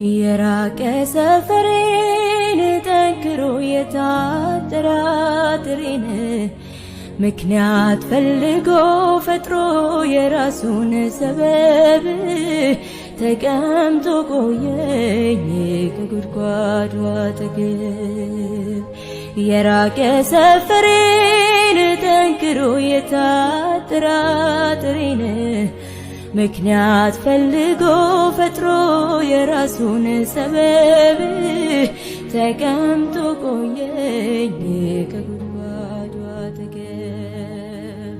የራቀ ሰፈሬን ጠንክሮ የታጠራጥሬን ምክንያት ፈልጎ ፈጥሮ የራሱን ሰበብ ተቀምጦ ቆየኝ ከጉድጓዱ አጠገብ። የራቀ ሰፈሬን ጠንክሮ የታጠራጥሬን ምክንያት ፈልጎ ፈጥሮ የራሱን ሰበብ ተቀምጦ ቆየኝ ከጉድጓዱ አጠገብ።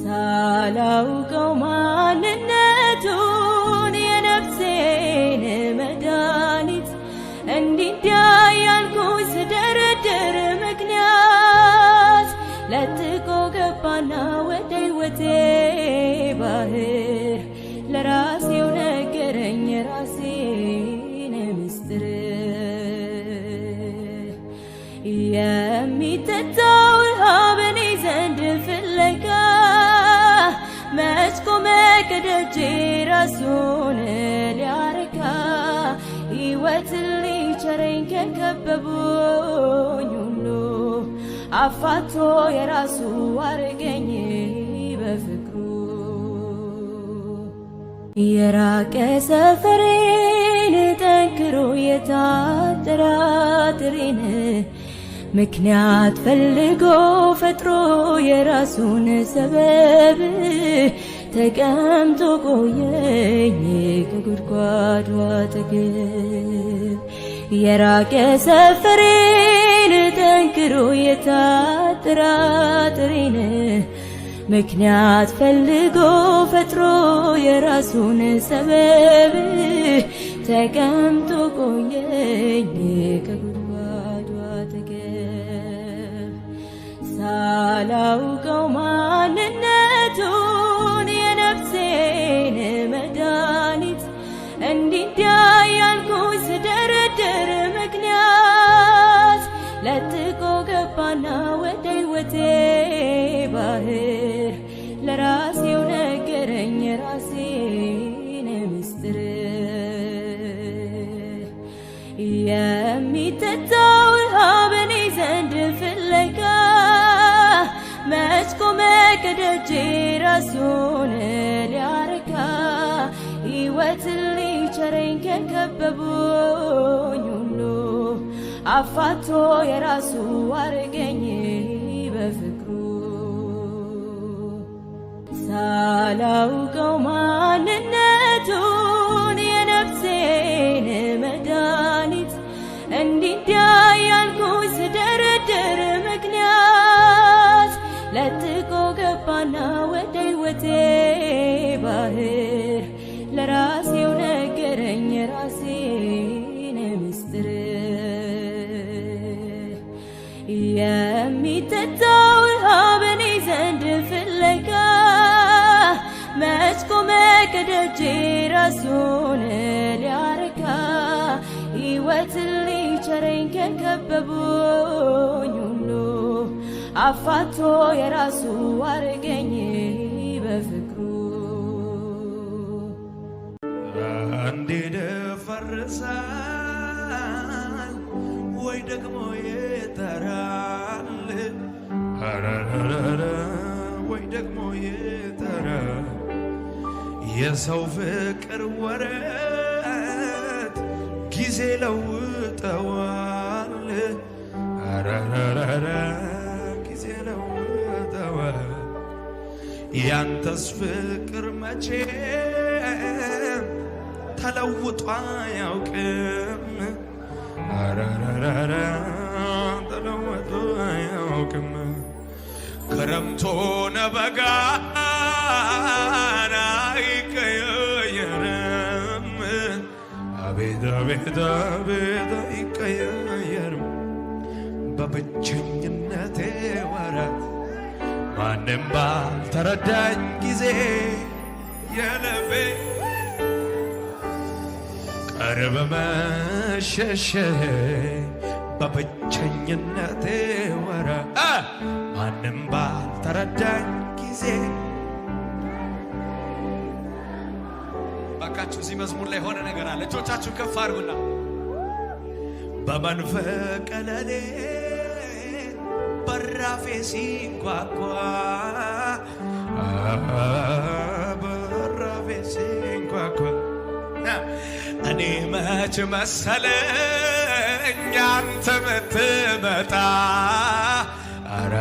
ሳላውቀው ማንነቱን የነፍሴን መድኃኒት እንዲያ ያልኩኝ ስደረድር ምክንያት ለጥቆ ገባና ወደ ሕይወቴ ባህር ለራሴው ነገረኝ የራሴን ምስጢር። የሚጠጣው ውሃ በኔ ዘንድ ፍለጋ መች ቆመ ከደጄ ራሱን ሊያረካ ሕይወትን ሊቸረኝ ከከበቡኝ ሁሉ አፋቶ የራሱ አረገኝ በፍቅሩ። የራቀ ሰፈሬን ጠንክሮ የታጠራጥሬን ምክንያት ፈልጎ ፈጥሮ የራሱን ሰበብ ተቀምጦ ቆየኝ ከጉድጓዱ አጠገብ። የራቀ ሰፈሬን ጠንክሮ የታጠራጥሬን ምክንያት ፈልጎ ፈጥሮ የራሱን ሰበብ ተቀምጦ ቆየኝ ከጉድጓዱ አጠገብ። ሳላውቀው ማንነቱን የነፍሴን መድኃኒት እንዲያ ያልኩኝ ስደረድር ምክንያት ለጥቆ ገባና ወደ ሕይወቴ ባህር ለራሴው ነገረኝ የራሴን ምስጢር። የሚጠጣው ውሃ በኔ ዘንድ ፍለጋ መች ቆመ ከደጄ ራሱን ሊያረካ ሕይወትን ሊቸረኝ ከከበቡኝ ሁሉ አፋቶ የራሱ አረገኝ በፍቅሩ። ሳላውቀው ማንነቱን የነፍሴን መድኃኒት እንዲያ ያልኩኝ ስደረድር ምክንያት ለጥቆ ገባና ወደ ሕይወቴ ባህር ለራሴው ነገረኝ የራሴን ምስጢር። የሚጠጣው ውሃ በኔ ዘንድ ፍለጋ መች ቆመ ከደጄ ራሱን ሊያረካ ሕይወትን ሊቸረኝ ከከበቡኝ ሁሉ አፋቶ የራሱ አረገኝ በፍቅሩ። እንዴት ፈርሳል ወይ ደግሞ ይጠራል ወይ ደግሞ ይጠራል የሰው ፍቅር ወረት ጊዜ ለውጠዋል ጊዜ ለውጠዋል ያንተስ ፍቅር መቼም ተለውጦ አያውቅም ተለውጦ አያውቅም። ክረምቶነ በጋ አይቀያየርም አቤት አቤት አቤት አይቀያየርም። በብቸኝነቴ ወራት ማንም ባልተረዳኝ ጊዜ የልቤ ቅርብ መሸሸ በብቸኝነቴ ወራት ማንም ባልተረዳኝ ጊዜ ባካችሁ እዚህ መዝሙር ላይ ሆነ ነገር አለ። እጆቻችሁን ከፍ አድርጉና በመንፈቀ ሌሊት በራፌ ሲንኳኳ በራፌ ሲንኳኳ እኔ መች መሰለኝ አንተ ምትመጣ ኧረ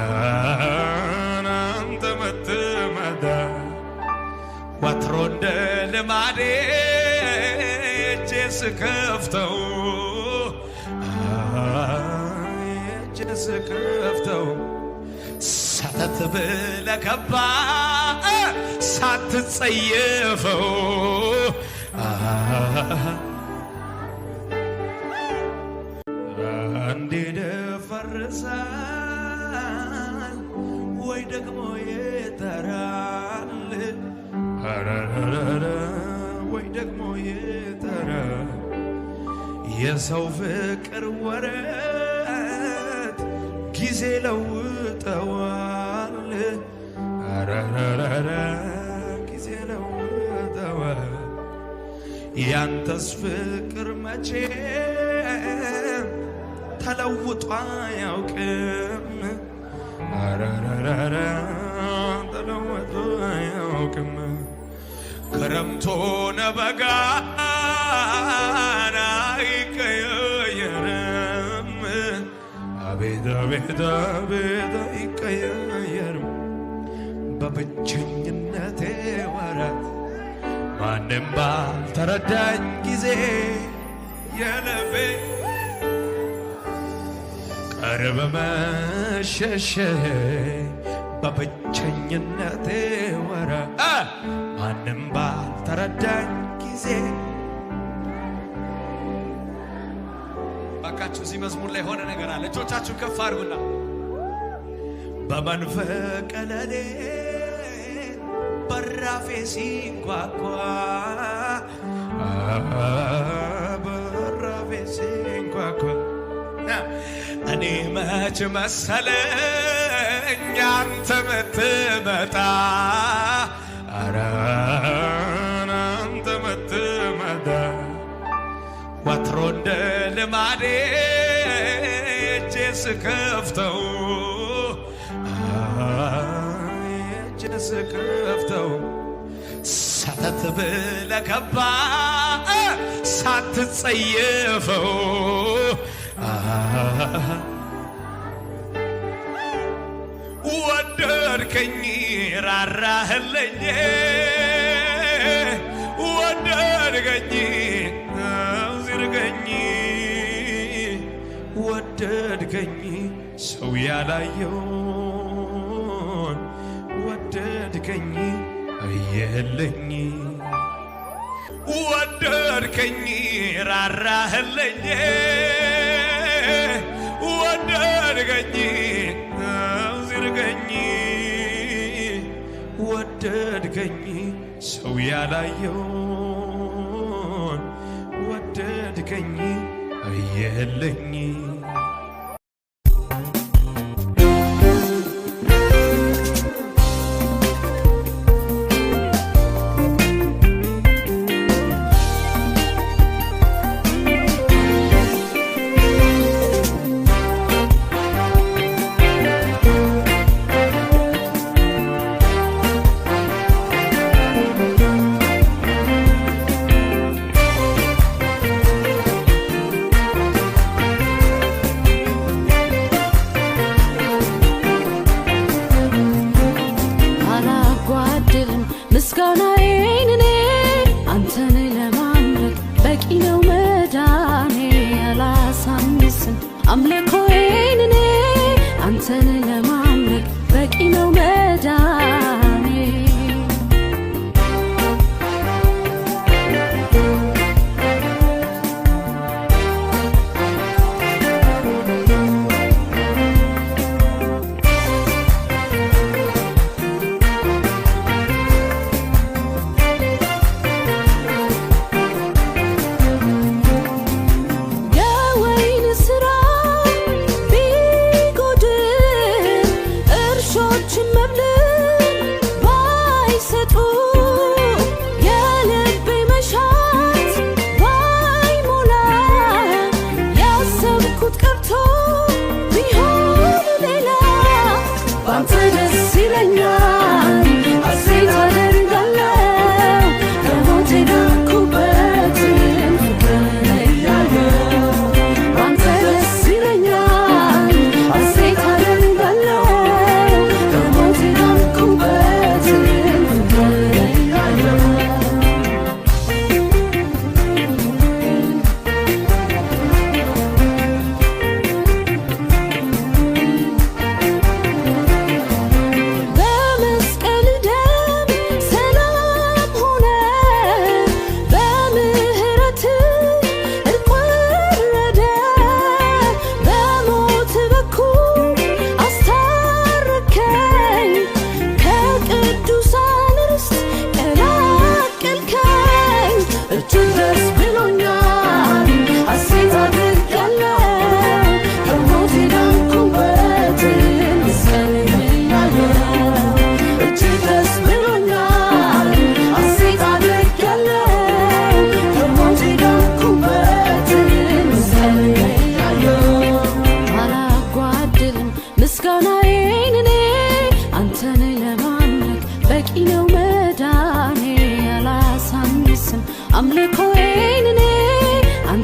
አንተ ምትመጣ ወትሮ እንደ ልማዴ እጄ ስከፍተው እጄ ስከፍተው ሰተት ብለህ ገባ ሳትጸየፈው እንዴት ደፈርሳል ወይ ደግሞ ይጠራል ወይ ደግሞ ይጠራል የሰው ፍቅር ወረት ጊዜ ለውጠዋል ጊዜ ለውጠዋል ያንተስ ፍቅር መቼም ተለውጦ አያውቅም ተለውጦ አያውቅም ክረምት ሆነ በጋ አይቀያየርም አቤት አቤት አቤት አይቀያየርም በብቸኝነቴ ወራት ማንም ባልተረዳኝ ጊዜ የልቤ ቅርብ መሸሸ በብቸኝነቴ ወራት ማንም ባልተረዳኝ ጊዜ ባካችሁ እዚህ መዝሙር ላይ ሆነ ነገር አለ። እጆቻችሁን ከፍ አድርጉና በመንፈቀ ሌሊት በራፌ ሲንኳኳ በራፌ ሲንኳኳ እኔ መች መሰለኝ አንተ ምትመጣ ኧረ አንተ ምትመጣ ወትሮ እንደ ልማዴ እጄ ስከፍተው እጄ ስከፍተው ሰተት ብለህ ገባ ሳትጸየፈው ወደድከኝ ራራህልኝ ወደድከኝ አውዝርከኝ ወደድከኝ ሰው ያላየውን ወደድከኝ አየህልኝ ወደድከኝ ራራህልኝ ወደድከኝ አውዝርከኝ ወደድከኝ ሰው ያላየውን ወደድከኝ አየህልኝ ምስጋናዬን እኔ አንተን ለማምለክ በቂ ነው መዳኔ አላሳንስም አምልኮዬን እኔ አንተን ለማምለክ በቂ ነው መዳኔ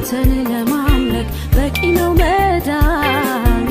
አንተን ለማምለክ በቂ ነው መዳኔ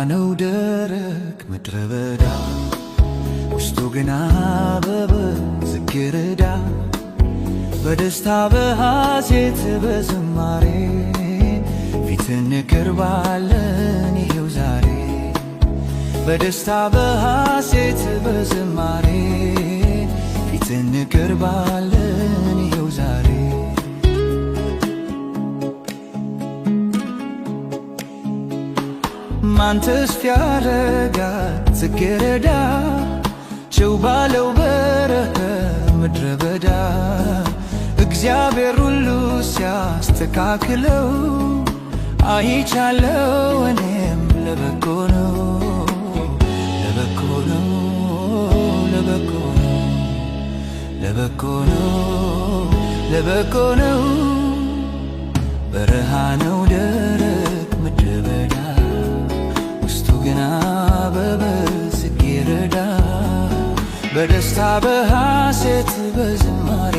ነው ደረቅ ምድረ በዳ ውስጡ ግን አበበ ዝግርዳ በደስታ በሐሴት በዝማሬ ፊት እንቀርባለን ይሄው ዛሬ በደስታ በሐሴት በዝማሬ ፊት እንቀርባለን ይሄው ዛሬ ማን ተስፋ ያረጋት ጽጌረዳ ጭው ባለው በረሃ ምድረ በዳ እግዚአብሔር ሁሉ ሲያስተካክለው አይቻለው እኔም ለበጎ ነው ለበጎ ነው ለበጎ ነው ለበጎ ነው ለበጎ ነው በረሃ ነው ደረቅ ምድረ በዳ ግን አበበ ጽጌረዳ በደስታ በሐሴት በዝማሬ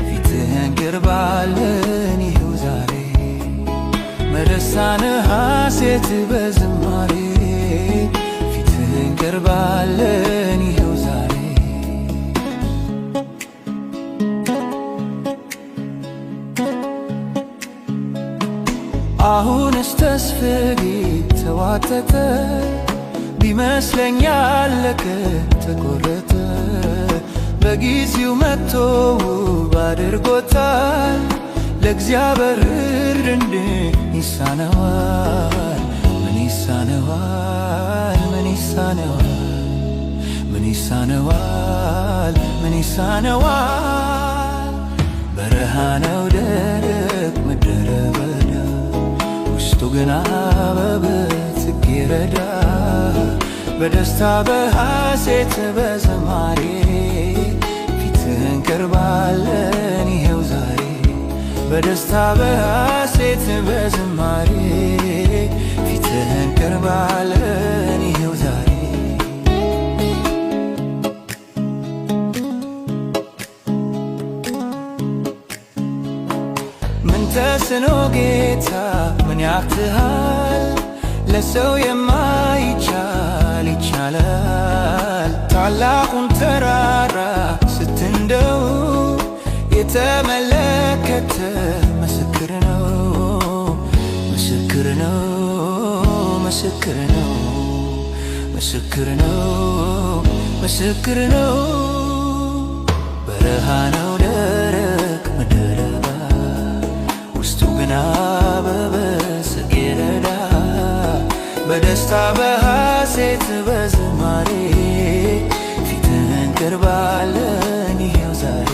ፊትህን እንቀርባለን ይኸው ዛሬ በደስታ ሐሴት በዝማሬ ፊትህን እንቀርባለን ይኸው ዛሬ አሁንስ ተስፋዬ ተዋጠጠ ቢመስለኝ ያለቀ ተቆረጠ በጊዜው መጥቶ ውብ አድርጎታል ለእግዚአብሔር እንደ ይሳነዋል ምን ይሳነዋል ምን ይሳነዋል ምን ይሳነዋል ምን ይሳነዋል በረሃ ነው ደረቅ ምድረ በዳ ውስጡ ግን አበበ ጽጌረዳ በደስታ በሐሴት በዝማሬ ፊትህን እንቀርባለን ይኸው ዛሬ በደስታ በሐሴት በዝማሬ ፊትህን እንቀርባለን ይኸው ዛሬ ምን ተስኖ ጌታ ምን ያቅትሃል ለሰው የማይቻል ይቻላል ታላቁን ተራራ ስትንደው የተመለከተ ምስክር ነው ምስክር ነው ምስክር ነው ምስክር ነው ምስክር ነው። በረሃ ነው ደረቅ ምድረ በዳ ውስጡ ግን አበበ ጽጌረዳ በደስታ በሐሴት በዝማሬ ፊትህን እንቀርባለን ይኸው ዛሬ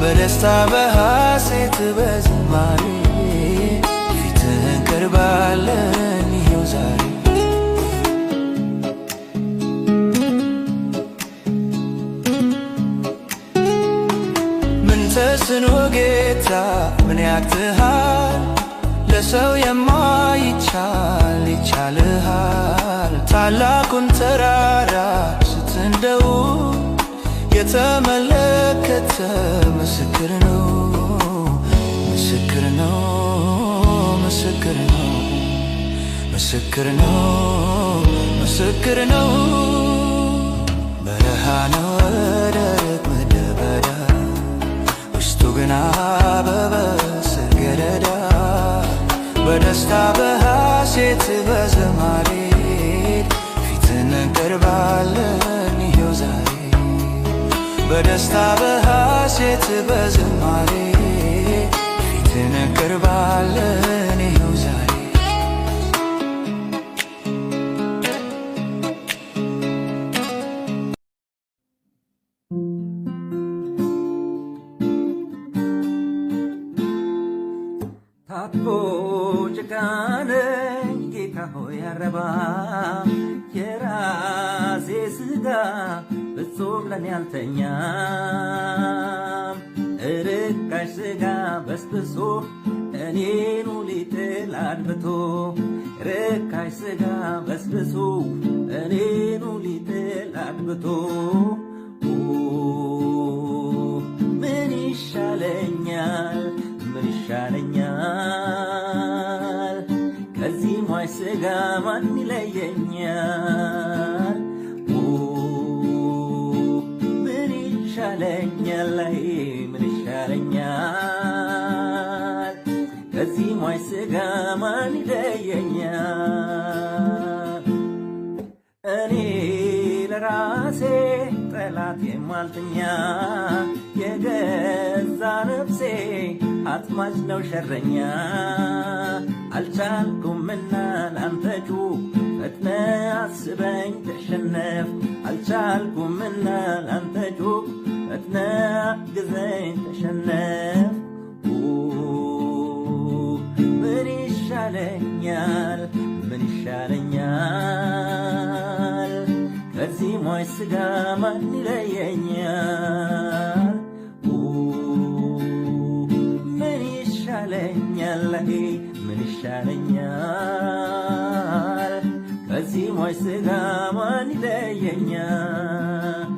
በደስታ በሐሴት በዝማሬ ፊትህን እንቀርባለን ይኸው ዛሬ ምን ተስኖ ጌታ ምን ያቅትሃል ለሰው የማይቻል ይቻልሃል ታላቁን ተራራ ስትንደው የተመለከተ ምስክር ነው ምስክር ነው ምስክር ነው ምስክር ነው ምስክር ነው። በረሃ ነው ደረቅ ምድረ በዳ ውስጡ ግን አበበ ጽጌረዳ በደስታ በሐሴት በዝማሬ ፊትህን እንቀርባለን ይኸው ዛሬ በደስታ በሐሴት በዝማሬ ፊትህን እንቀርባለን ይኸው ዛሬ ታጥቦ ጭቃነኝ ጌታ ሆይ አረባ የራሴ ሥጋ ፍጹም ለኔ አልተኛም ርካሽ ሥጋ በስብሶ እኔኑ ሊጥል አድብቶ ርካሽ ሥጋ በስብሶ እኔኑ ሊጥል አድብቶ ምን ይሻለኛል ምን ይሻለኛል ከዚህ ሟች ሥጋ ማን ይለየኛል ምን ይሻለኛል ምን ይሻለኛል ከዚህ ሟች ሥጋ ማን ይለየኛል እኔ ለራሴ ጠላት የማልተኛ የገዛ ነፍሴ አጥማጅ ነው ሸረኛ አልቻልኩምና ላንተጩ ፈጥነ አስበኝ ተሸነፍ አልቻልኩምና ላንተጩ ፈጥነ ግዘኝ ተሸነፍ ምን ይሻለኛል ምን ይሻለኛል ከዚህ ሟች ሥጋ ማን ይለየኛል ምን ይሻለኛል ምን ይሻለኛል ከዚህ ሟች ሥጋ ማን ይለየኛል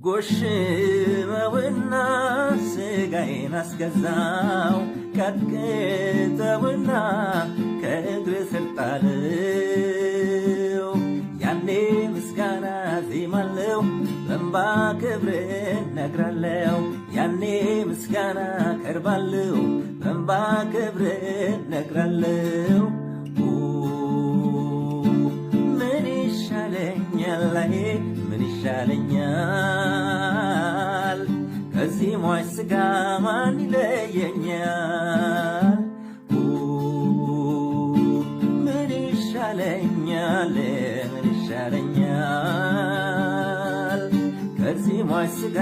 ጎሽመውና ሥጋዬን አስገዛው ቀጥቅጠውና ከእግር ስር ጣለው ያኔ ምስጋና ዜማለው በእንባ ክብርን ነግራለው ያኔ ምስጋና ቀርባለው በእንባ ክብርን ነግራለው ምን ይሻለኛል ምን ይሻለኛል ከዚህ ሟች ሥጋ ማን ይለየኛል ምን ይሻለኛል ምን ይሻለኛል ከዚህ ሟች ሥጋ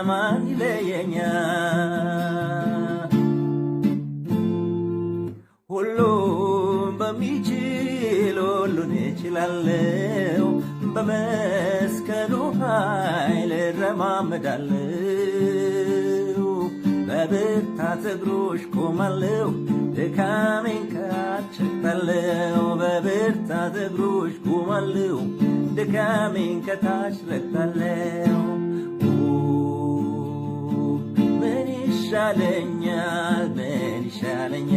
ማን ይለየኛል ሁሉም በሚችል ሁሉን እችላለሁ በመስቀሉ ኃይል እረማመዳለሁ በብርታት እግሮች ቆማለሁ ድካሜን ካችታለሁ በብርታት እግሮች ቆማለሁ ድካሜን ከታች ረግጣለሁ ምን ይሻለኛል ምን ይሻለኛል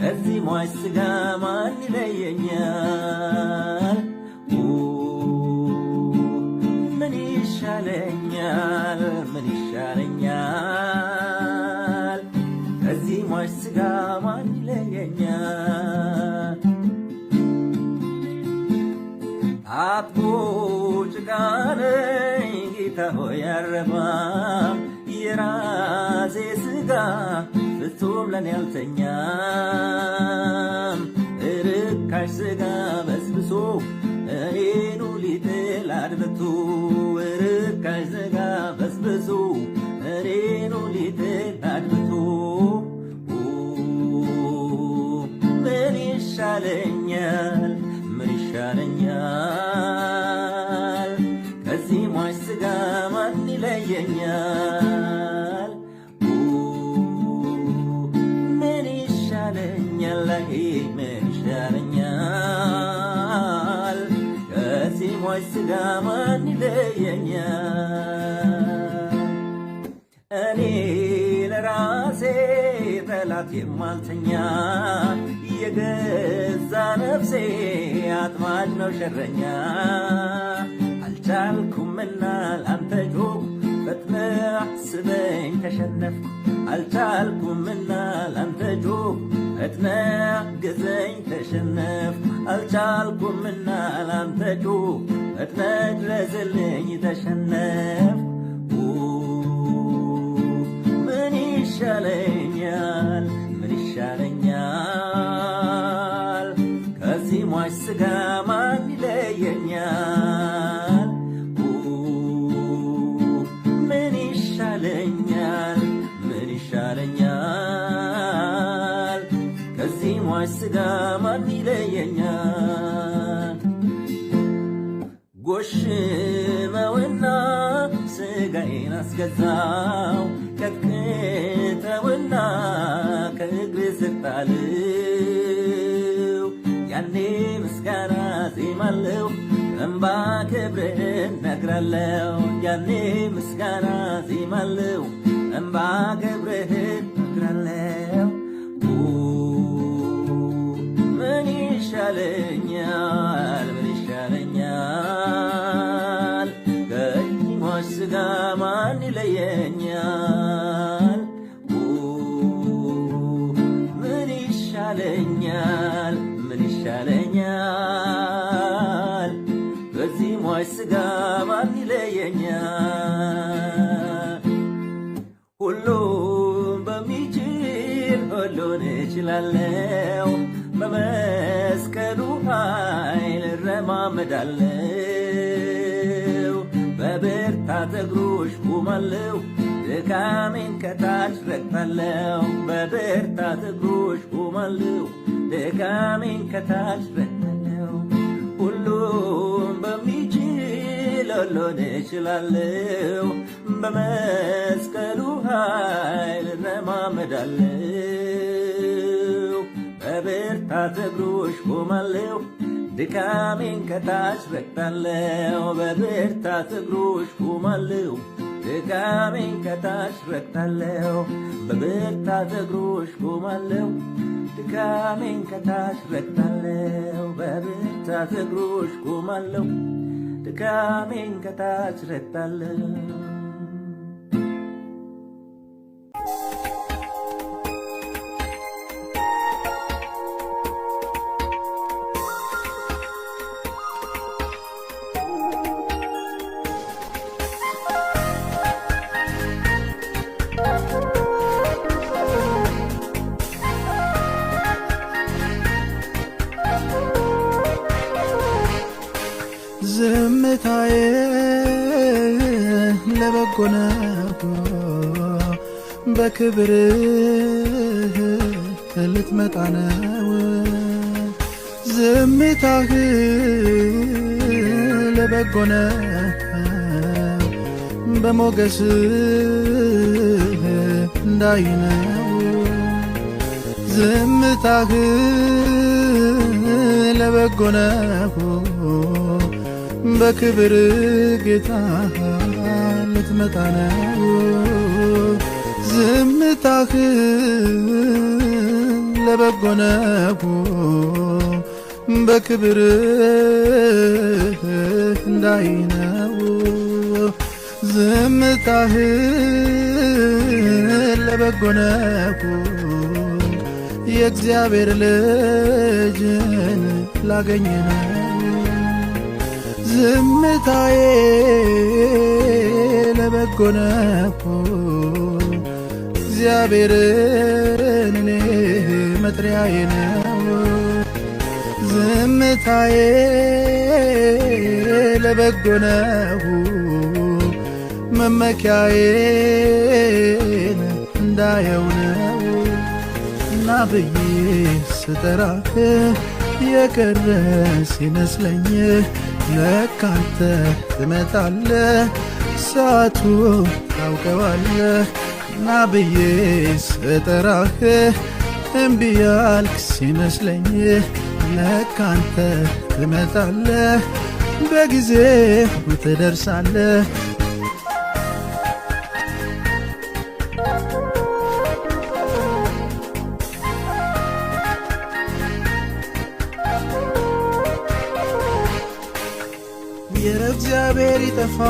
ከዚህ ሟች ሥጋ ማን ይለየኛል ምን ይሻለኛል ከዚህ ሟች ሥጋ ማን ይለየኛል አጥቦ ጭቃ ነኝ ጌታ ሆይ አልረባም የራሴ ሥጋ ፍጹም ለኔ አልተኛም ርካሽ ሥጋ በስብሶ እኔኑ ሊጥል አድብቶ ርካሽ ሥጋ በስብሶ እኔኑ ሊጥል አድብቶ ምን ይሻለኛል ምን ይሻለኛል ከዚህ ሟች ሥጋ ማን ይለየኛል ምን ይሻለኛል ምን ይሻለኛል ከዚህ ሟች ሥጋ ማን ይለየኛል እኔ ለራሴ ጠላት የማልተኛ የገዛ ነፍሴ አጥማጅ ነው ሸረኛ አልቻልኩምና ላንተ ጮኽኩ ፈጥነህ አስበኝ ተሸነፍኩ አልቻልኩምና ላንተ ጮኽኩ ፈጥነህ አግዘኝ ተሸነፍኩ አልቻልኩምና ላንተ ጮኽኩ ፈጥነህ ድረስልኝ ተሸነፍኩ ምን ይሻለኛል ምን ይሻለኛል ከዚህ ሟች ሥጋ ማን ይለየኛል ምን ይሻለኛል ምን ይሻለኛል ከዚህ ሟች ሥጋ ማን ይለየኛል ጎሽመውና ሥጋዬን አስገዛው ቀጥቅጠውና ከእግር ስር ጣለው ያኔ ምስጋና ዜማለሁ እንባ ክብርህን ነግራለሁ ያኔ ምስጋና ዜማለሁ እንባ ክብርህን ነግራለሁ ምን ይሻለኛል ምን ይሻለኛል ከዚህ ሟች ሥጋ ማን ይለየኛል ምን ይሻለኛል ምን ይሻለኛል ከዚህ ሟች ሥጋ ማን ይለየኛል ሁሉም በሚችል ሁሉን እችላለሁ በመስቀሉ ኃይል እረማመዳለሁ በብርታት እግሮች ቆማለሁ ድካሜን ከታች ረግጣለሁ በብርታት እግሮች ቆማለሁ ድካሜን ከታች ረግጣለሁ ሁሉም በሚችል ሁሉን እችላለሁ በመስቀሉ ኃይል እረማመዳለሁ በብርታት እግሮች ቆማለሁ ድካሜን ከታች ረግጣለሁ በብርታት እግሮች ቆማለሁ ድካሜን ከታች ረግጣለሁ በብርታት እግሮች ቆማለሁ ድካሜን ከታች ረግጣለሁ በብርታት እግሮች ቆማለሁ ድካሜን ከታች ረግጣለሁ ዝምታዬ ለበጎ ነው በክብርህ ልትመጣ ነው ዝምታህ ለበጎ ነው በሞገስህ እንዳይ ነው ዝምታህ ለበጎ ነው በክብር ጌታ ልትመጣ ነው ዝምታህ ለበጎ ነው በክብር እንዳይ ነው ዝምታህ ለበጎ ነው የእግዚአብሔር ልጅን ላገኘ ነው። ዝምታዬ ለበጎ ነው እግዚአብሔርን እኔ መጥሪያዬ ነው። ዝምታዬ ለበጎ ነው መመኪያዬን እንዳየው ነው። እና ብዬ ስጠራህ የቀረ ሲመስለኝ ለካ አንተ ትመጣለህ ሰዓቱ ታውቀዋለህ። እና ብዬ ስጠራህ እምቢ ያልክ ሲመስለኝ ለካ አንተ ትመጣለህ በጊዜው ትደርሳለህ። የእግዚአብሔር ይጠፋል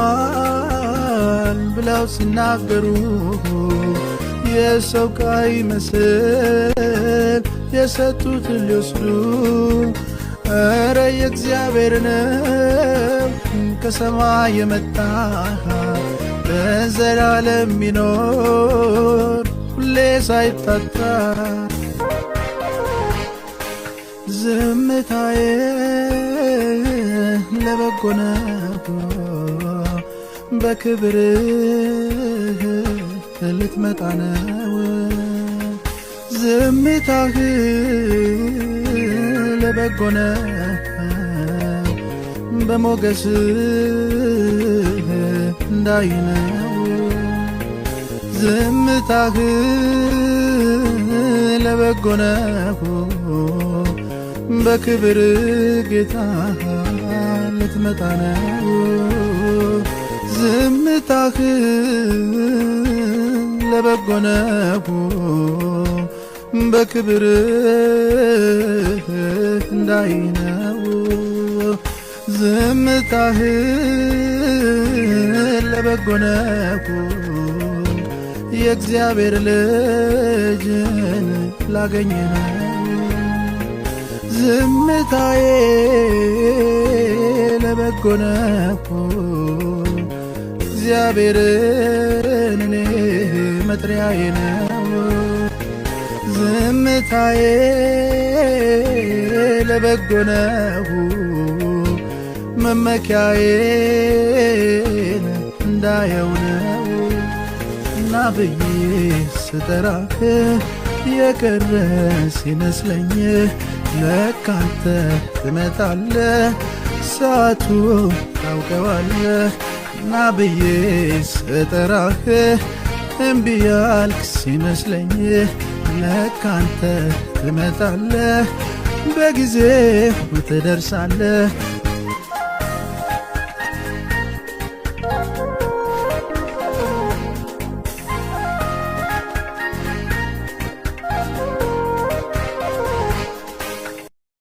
ብለው ሲናገሩ የሰው ቃይ መስል የሰጡትን ሊወስዱ እረ የእግዚአብሔር ነው ከሰማይ የመጣ በዘላለም ሚኖር ሁሌ ሳይታጣ። ዝምታዬ ለበጎ ነው በክብርህ ልትመጣ ነው። ዝምታህ ለበጎ ነው በሞገስህ እንዳይ ነው። ዝምታህ ለበጎ ነው በክብር ጌታ ልትመጣ ነው። ዝምታህ ለበጎ ነው በክብር እንዳይ ነው። ዝምታህ ለበጎ ነው የእግዚአብሔር ልጅን ላገኘ ነው። ዝምታዬ ለበጎ ነው እግዚአብሔርን እኔ መጥሪያዬ ነው። ዝምታዬ ለበጎ ነው መመኪያዬን እንዳየው ነው። እና ብዬ ስጠራህ የቀረ ሲመስለኝ ለካ አንተ ትመጣለህ ሰዓቱ ታውቀዋለህ። እና ብዬ ስጠራህ እምቢ ያልክ ሲመስለኝ ለካ አንተ ትመጣለህ በጊዜው ትደርሳለህ።